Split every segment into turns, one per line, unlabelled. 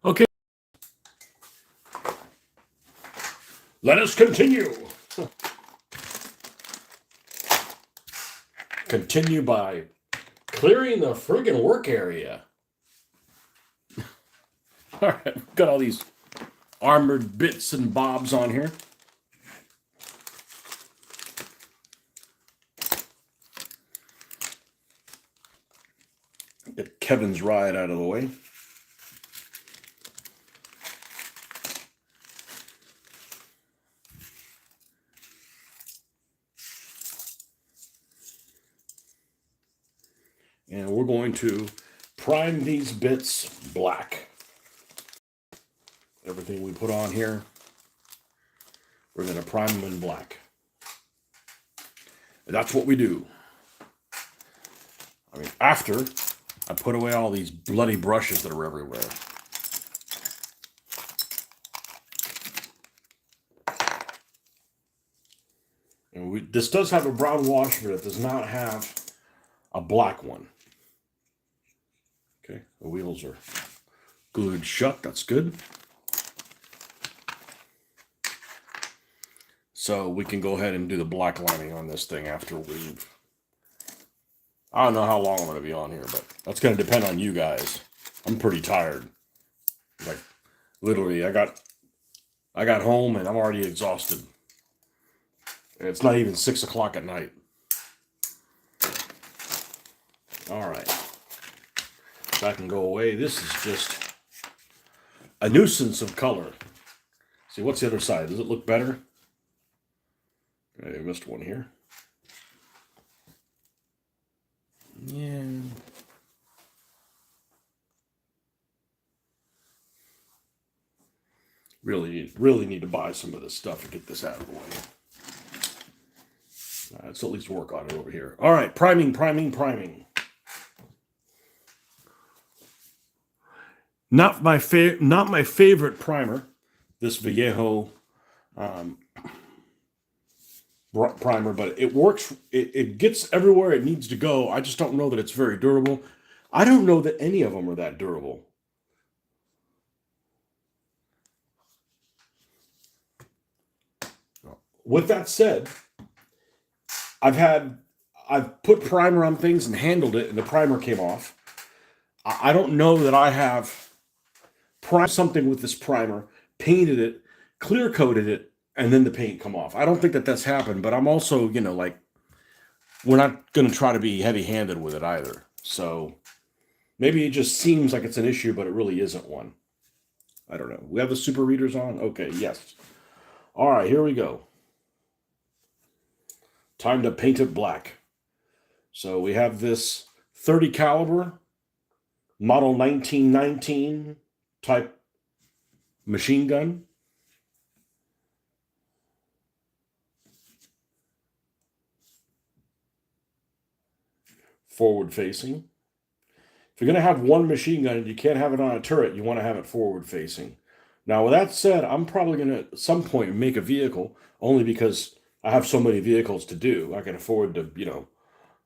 Okay, let us continue. Continue by clearing the friggin' work area. All right, we've got all these armored bits and bobs on here. Get Kevin's ride out of the way. And we're going to prime these bits black. Everything we put on here, we're going to prime them in black. And that's what we do. I mean, after I put away all these bloody brushes that are everywhere. And this does have a brown wash, but it does not have a black one. Okay, the wheels are glued shut. That's good. So we can go ahead and do the black lining on this thing after we've... I don't know how long I'm going to be on here, but that's going to depend on you guys. I'm pretty tired. Like, literally, I got home and I'm already exhausted. And it's not even 6 o'clock at night. All right. That can go away. This is just a nuisance of color. See, what's the other side? Does it look better? I missed one here. Yeah. Really need to buy some of this stuff and get this out of the way. Let's at least work on it over here. All right, priming. Not my favorite primer, this Vallejo primer, but it works. It gets everywhere it needs to go. I just don't know that it's very durable. I don't know that any of them are that durable. With that said, I've put primer on things and handled it, and the primer came off. I don't know that I have primed something with this primer, painted it, clear coated it, and then the paint come off. I don't think that that's happened, but I'm also, like, we're not going to try to be heavy-handed with it either. So maybe it just seems like it's an issue, but it really isn't one. I don't know. We have the super readers on? Okay, yes. All right, here we go. Time to paint it black. So we have this 30 caliber, model 1919 type machine gun. Forward facing. If you're going to have one machine gun and you can't have it on a turret, you want to have it forward facing. Now, with that said, I'm probably going to at some point make a vehicle, only because I have so many vehicles to do. I can afford to,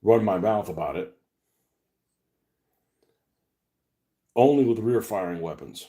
run my mouth about it. Only with rear firing weapons.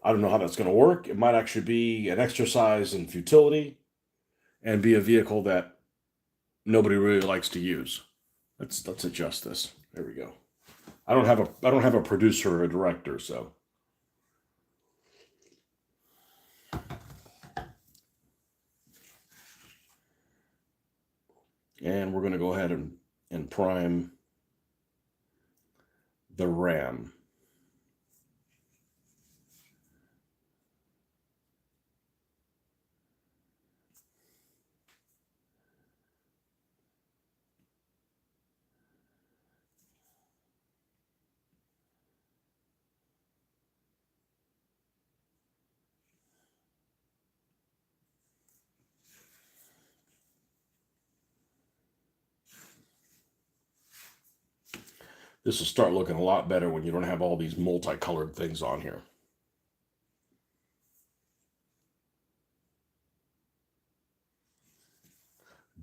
I don't know how that's going to work. It might actually be an exercise in futility and be a vehicle that nobody really likes to use. Let's adjust this. There we go. I don't have a producer or a director, so. And we're going to go ahead and prime the ram. This will start looking a lot better when you don't have all these multicolored things on here.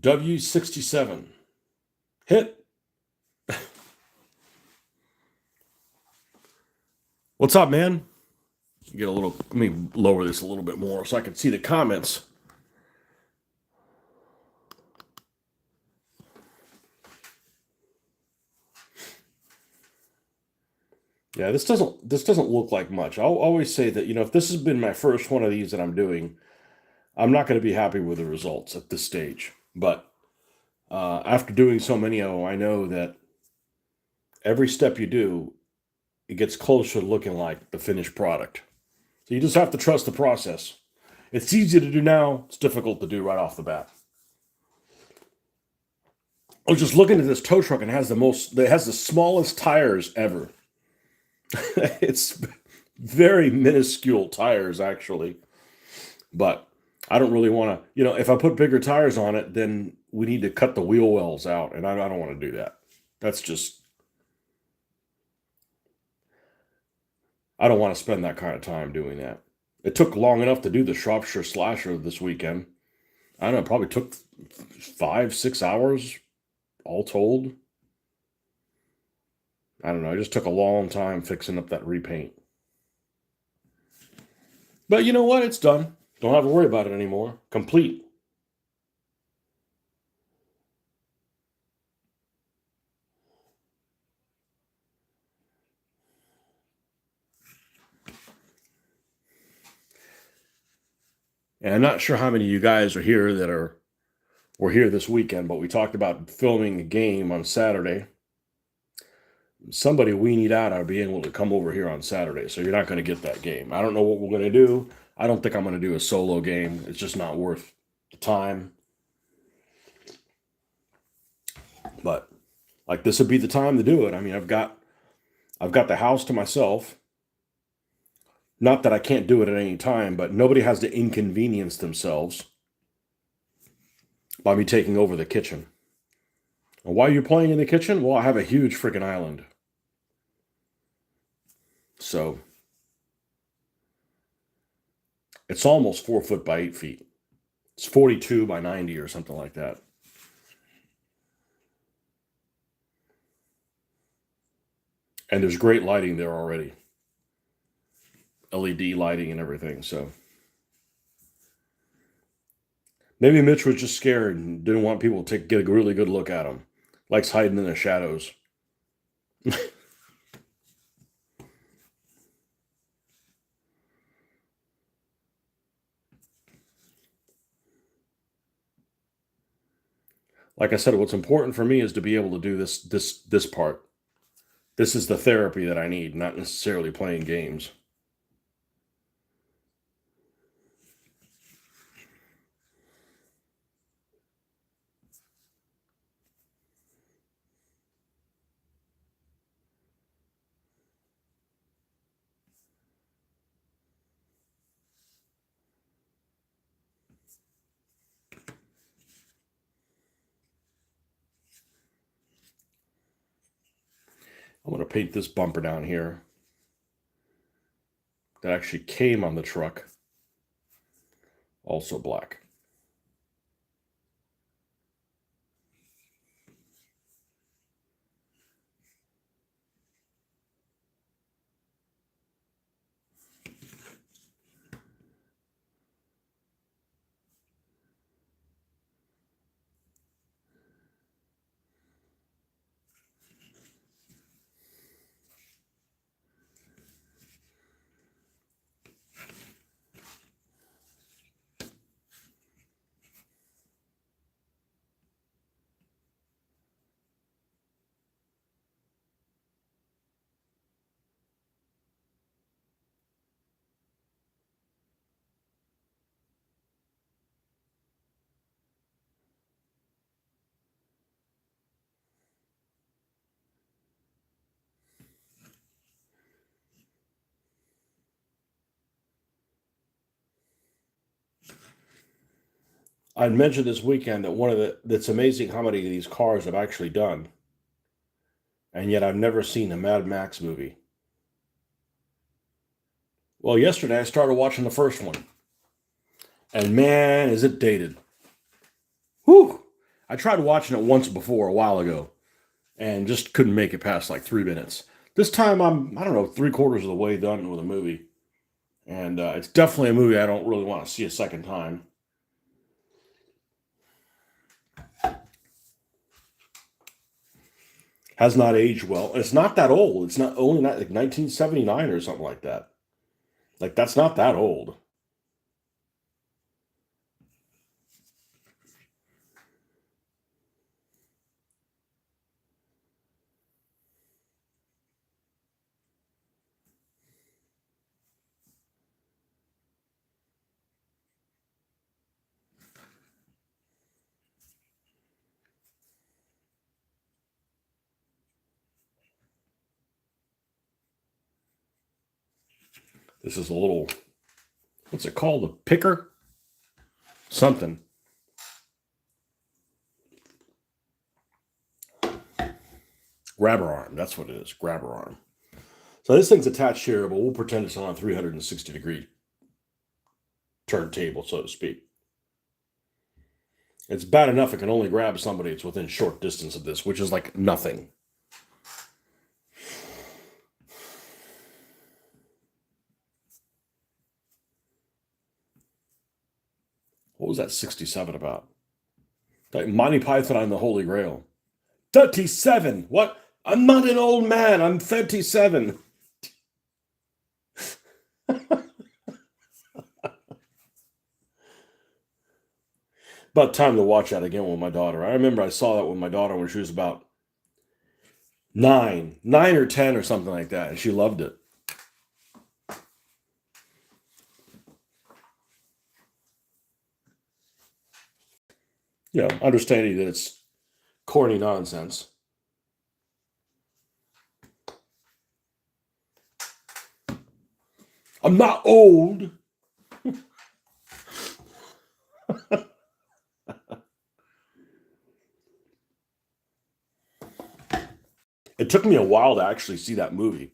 W67. Hit. What's up, man? Get a little, let me lower this a little bit more so I can see the comments. Yeah, this doesn't look like much. I'll always say that, if this has been my first one of these that I'm doing, I'm not going to be happy with the results at this stage. But after doing so many of them, I know that every step you do, it gets closer to looking like the finished product. So you just have to trust the process. It's easy to do now. It's difficult to do right off the bat. I was just looking at this tow truck and it has the smallest tires ever. It's very minuscule tires actually, but I don't really want to. If I put bigger tires on it, then we need to cut the wheel wells out, and I don't want to do that. That's just I don't want to spend that kind of time doing that. It took long enough to do the Shropshire Slasher this weekend. I don't know, it probably took 5-6 hours all told. I don't know. It just took a long time fixing up that repaint. But you know what? It's done. Don't have to worry about it anymore. Complete. And I'm not sure how many of you guys are here were here this weekend, but we talked about filming a game on Saturday. Somebody weenied out on being able to come over here on Saturday, so you're not going to get that game. I don't know what we're going to do. I don't think I'm going to do a solo game. It's just not worth the time. But like this would be the time to do it. I mean, I've got the house to myself. Not that I can't do it at any time, but nobody has to inconvenience themselves by me taking over the kitchen. And why are you playing in the kitchen? Well, I have a huge freaking island. So it's almost 4 foot by 8 feet. It's 42 by 90 or something like that. And there's great lighting there already. LED lighting and everything. So maybe Mitch was just scared and didn't want people to get a really good look at him. Likes hiding in the shadows. Like I said, what's important for me is to be able to do this part. This is the therapy that I need, not necessarily playing games. I'm going to paint this bumper down here that actually came on the truck also black. I'd mentioned this weekend that that's amazing how many of these cars I've actually done, and yet I've never seen a Mad Max movie. Well, yesterday I started watching the first one, and man, is it dated. Whew! I tried watching it once before a while ago, and just couldn't make it past like 3 minutes. This time I don't know, 3/4 of the way done with a movie, And it's definitely a movie I don't really want to see a second time. Has not aged well. It's not that old. It's not only not like 1979 or something like that. Like that's not that old. This is a little, what's it called? A picker? Something. Grabber arm. That's what it is. Grabber arm. So this thing's attached here, but we'll pretend it's on a 360-degree turntable, so to speak. It's bad enough it can only grab somebody that's within short distance of this, which is like nothing. What was that 67 about? Like Monty Python and the Holy Grail. 37. What? I'm not an old man. I'm 37. About time to watch that again with my daughter. I remember I saw that with my daughter when she was about 9 or 10 or something like that, and she loved it. You know, understanding that it's corny nonsense. I'm not old. It took me a while to actually see that movie.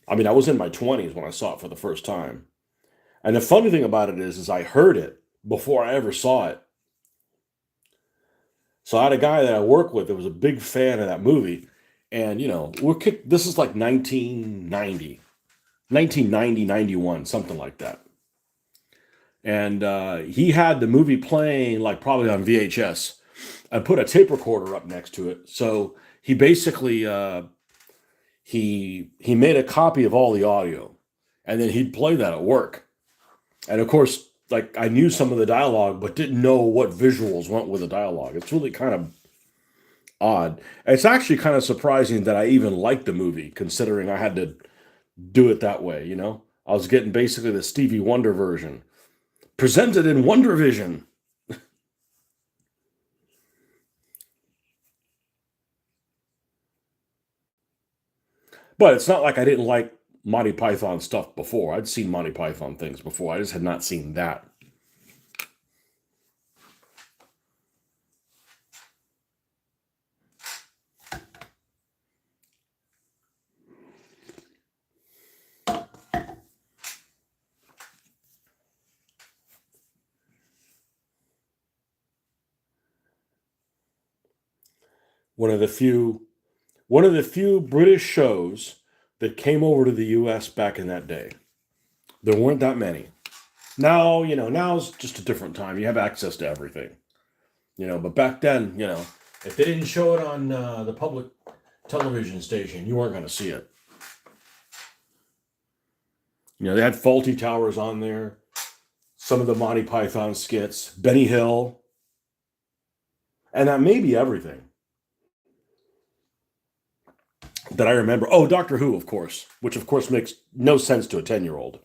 I mean, I was in my 20s when I saw it for the first time. And the funny thing about it is I heard it before I ever saw it. So I had a guy that I work with that was a big fan of that movie. And, you know, this is like 1990, 91, something like that. And he had the movie playing like probably on VHS. I put a tape recorder up next to it. So he basically he made a copy of all the audio, and then he'd play that at work. And of course, like I knew some of the dialogue, but didn't know what visuals went with the dialogue. It's really kind of odd. It's actually kind of surprising that I even liked the movie, considering I had to do it that way. You know, I was getting basically the Stevie Wonder version presented in Wonder Vision. But it's not like I didn't like Monty Python stuff before. I'd seen Monty Python things before. I just had not seen that. One of the few one of the few British shows that came over to the US back in that day. There weren't that many. Now, you know, now's just a different time. You have access to everything. You know, but back then, you know, if they didn't show it on the public television station, you weren't going to see it. You know, they had Faulty Towers on there, some of the Monty Python skits, Benny Hill, and that may be everything that I remember. Oh, Doctor Who, of course, which of course makes no sense to a 10-year-old.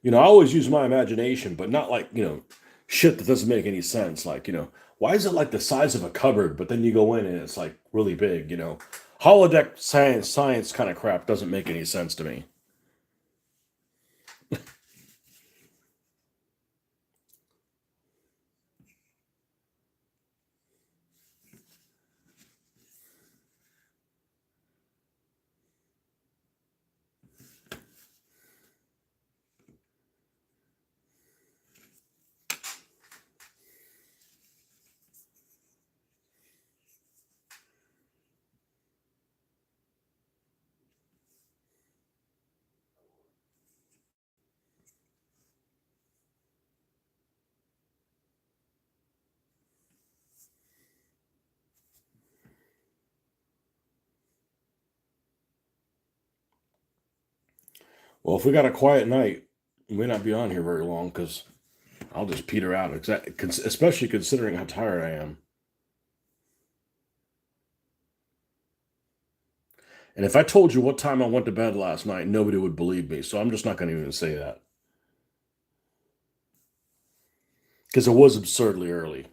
You know, I always use my imagination, but not like, you know, shit that doesn't make any sense. Like, you know, why is it like the size of a cupboard, but then you go in and it's like really big, you know? Holodeck science kind of crap doesn't make any sense to me. Well, if we got a quiet night, we may not be on here very long because I'll just peter out, especially considering how tired I am. And if I told you what time I went to bed last night, nobody would believe me. So I'm just not going to even say that because it was absurdly early.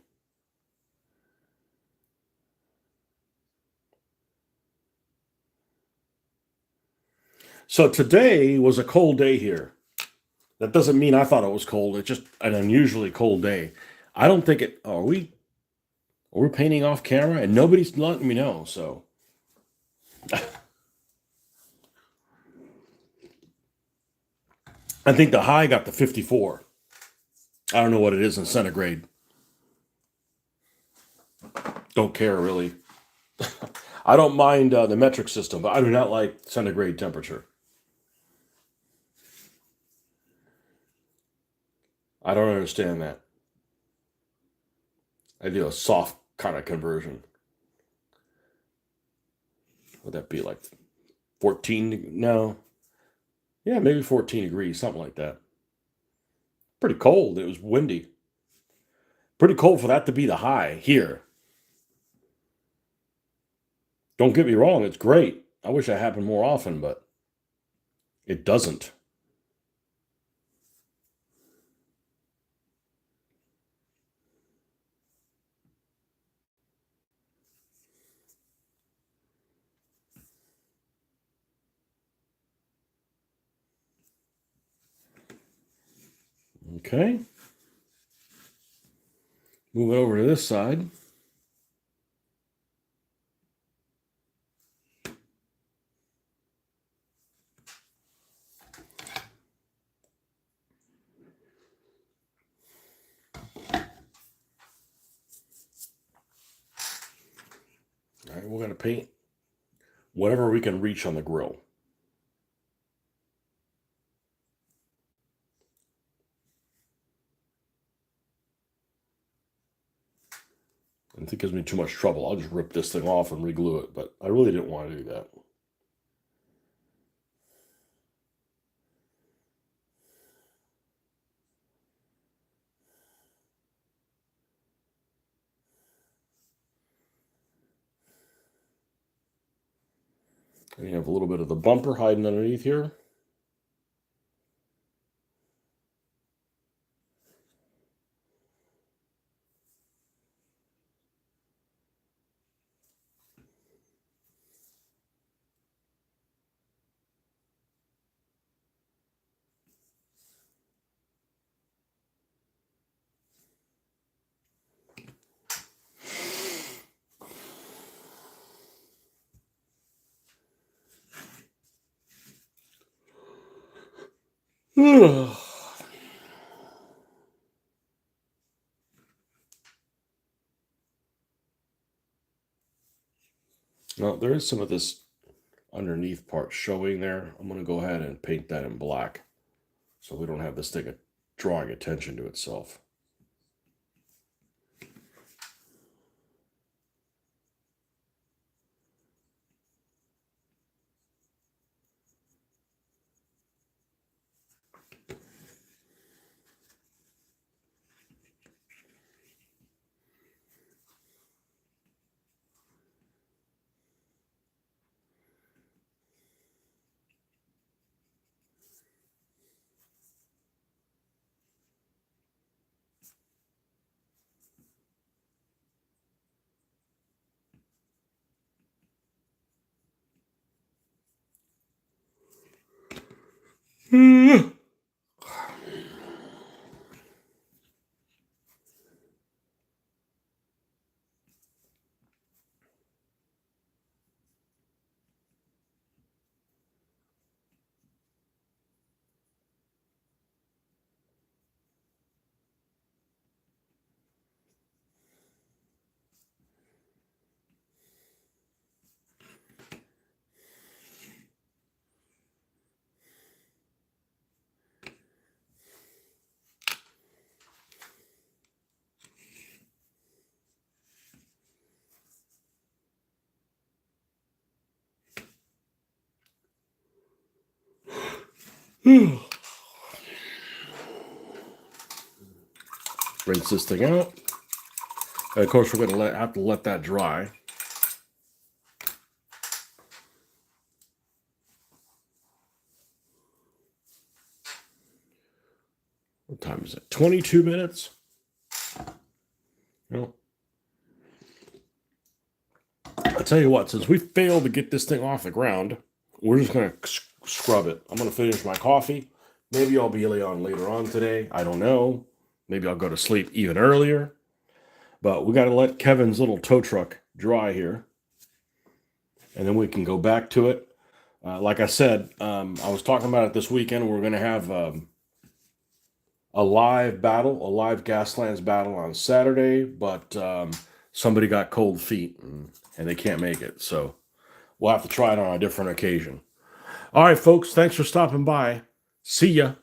So today was a cold day here. That doesn't mean I thought it was cold. It's just an unusually cold day. I don't think it. Are we painting off camera? And nobody's letting me know. So I think the high got to 54. I don't know what it is in centigrade. Don't care really. I don't mind the metric system, but I do not like centigrade temperature. I don't understand that. I do a soft kind of conversion. Would that be like 14? No. Yeah, maybe 14 degrees, something like that. Pretty cold. It was windy. Pretty cold for that to be the high here. Don't get me wrong, it's great. I wish it happened more often, but it doesn't. Okay. Moving over to this side. All right, we're going to paint whatever we can reach on the grill. If it gives me too much trouble, I'll just rip this thing off and reglue it, but I really didn't want to do that. And you have a little bit of the bumper hiding underneath here. Now, there is some of this underneath part showing there. I'm going to go ahead and paint that in black so we don't have this thing drawing attention to itself. Rinse this thing out. And of course, we're going to have to let that dry. What time is it? 22 minutes? No. I'll tell you what, since we failed to get this thing off the ground, we're just going to scrub it. I'm going to finish my coffee. Maybe I'll be on later on today. I don't know. Maybe I'll go to sleep even earlier. But we got to let Kevin's little tow truck dry here. And then we can go back to it. Like I said, I was talking about it this weekend. We're going to have a live battle, a live Gaslands battle on Saturday. But somebody got cold feet and they can't make it. So we'll have to try it on a different occasion. All right, folks. Thanks for stopping by. See ya.